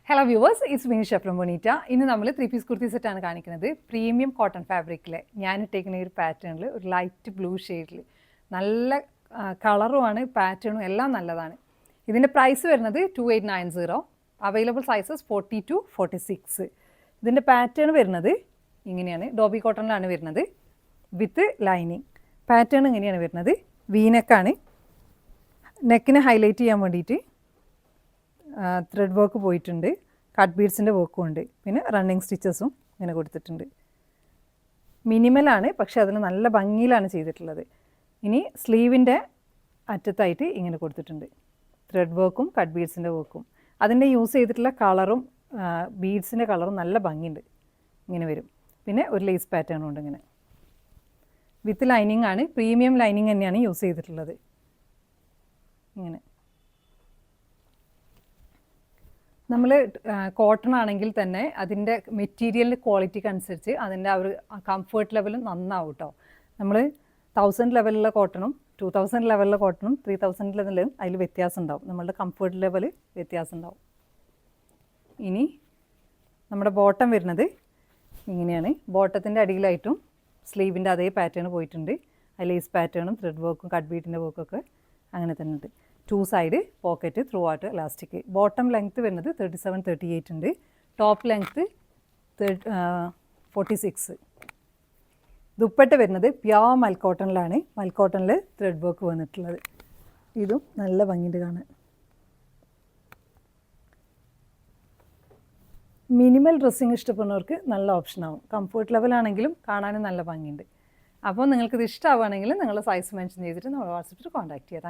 Hello viewers, it's me from Bonita. ഇന്ന് നമ്മൾ 3-പീസ് കുർത്തി സെറ്റാണ് കാണിക്കുന്നത്. പ്രീമിയം കോട്ടൺ ഫാബ്രിക്കിൽ ഞാൻ ഇട്ടേക്കുന്ന ഒരു പാറ്റേണിൽ ഒരു ലൈറ്റ് ബ്ലൂ ഷെയ്ഡിൽ നല്ല കളറുമാണ്, പാറ്റേണും എല്ലാം നല്ലതാണ്. ഇതിൻ്റെ പ്രൈസ് വരുന്നത് 2890. Available sizes 40 to 46. ഇതിൻ്റെ പാറ്റേൺ വരുന്നത് ഇങ്ങനെയാണ്. ഡോബി കോട്ടണിലാണ് വരുന്നത് വിത്ത് ലൈനിങ്. പാറ്റേൺ ഇങ്ങനെയാണ് വരുന്നത്. വീനെക്കാണ്. നെക്കിനെ ഹൈലൈറ്റ് ചെയ്യാൻ വേണ്ടിയിട്ട് ത്രെഡ് വർക്ക് പോയിട്ടുണ്ട്, കട്ട് ബീഡ്സിൻ്റെ വർക്കും ഉണ്ട്, പിന്നെ റണ്ണിങ് സ്റ്റിച്ചസും ഇങ്ങനെ കൊടുത്തിട്ടുണ്ട്. മിനിമലാണ്, പക്ഷേ അതിന് നല്ല ഭംഗിയിലാണ് ചെയ്തിട്ടുള്ളത്. ഇനി സ്ലീവിൻ്റെ അറ്റത്തായിട്ട് ഇങ്ങനെ കൊടുത്തിട്ടുണ്ട് ത്രെഡ് വർക്കും കട്ട് ബീഡ്സിൻ്റെ വർക്കും. അതിൻ്റെ യൂസ് ചെയ്തിട്ടുള്ള കളറും ബീഡ്സിൻ്റെ കളറും നല്ല ഭംഗിയുണ്ട്, ഇങ്ങനെ വരും. പിന്നെ ഒരു ലേസ് പാറ്റേണും ഉണ്ട് ഇങ്ങനെ വിത്ത് ലൈനിങ് ആണ്. പ്രീമിയം ലൈനിങ് തന്നെയാണ് യൂസ് ചെയ്തിട്ടുള്ളത്. ഇങ്ങനെ നമ്മൾ കോട്ടൺ ആണെങ്കിൽ തന്നെ അതിൻ്റെ മെറ്റീരിയലിൻ്റെ ക്വാളിറ്റിക്ക് അനുസരിച്ച് അതിൻ്റെ ആ ഒരു കംഫേർട്ട് ലെവലും നന്നാവും കേട്ടോ. നമ്മൾ 1000 ലെവലിലുള്ള കോട്ടണും 2000 ലെവലിലെ കോട്ടണും 3000 ലെവലും അതിൽ വ്യത്യാസം ഉണ്ടാവും. നമ്മളുടെ കംഫേർട്ട് ലെവൽ വ്യത്യാസം ഉണ്ടാവും. ഇനി നമ്മുടെ ബോട്ടം വരുന്നത് ഇങ്ങനെയാണ്. ബോട്ടത്തിൻ്റെ അടിയിലായിട്ടും സ്ലീവിൻ്റെ അതേ പാറ്റേൺ പോയിട്ടുണ്ട്. ആ ലേസ് പാറ്റേണും ത്രെഡ് വർക്കും കട്ട് ബീറ്റിൻ്റെ വർക്കൊക്കെ അങ്ങനെ തന്നെ ഉണ്ട്. 2 side pocket, through out elastic. Bottom length വരുന്നത് 37-38 ഉണ്ട്. Top length 46. ദുപ്പട്ട വരുന്നത് പ്യോർ മൽക്കോട്ടണിലാണ്. മൽക്കോട്ടണിൽ ത്രെഡ് വർക്ക് വന്നിട്ടുള്ളത്. ഇതും നല്ല ഭംഗിയുണ്ട് കാണാൻ. മിനിമൽ ഡ്രസ്സിങ് ഇഷ്ടപ്പെടുന്നവർക്ക് നല്ല ഓപ്ഷനാവും. കംഫർട്ട് ലെവലാണെങ്കിലും കാണാനും നല്ല ഭംഗിയുണ്ട്. അപ്പോൾ നിങ്ങൾക്കിത് ഇഷ്ടമാവുകയാണെങ്കിൽ നിങ്ങളുടെ സൈസ് മെൻഷൻ ചെയ്തിട്ട് നമ്മൾ വാട്സപ്പിൽ കോൺടാക്ട് ചെയ്യാം.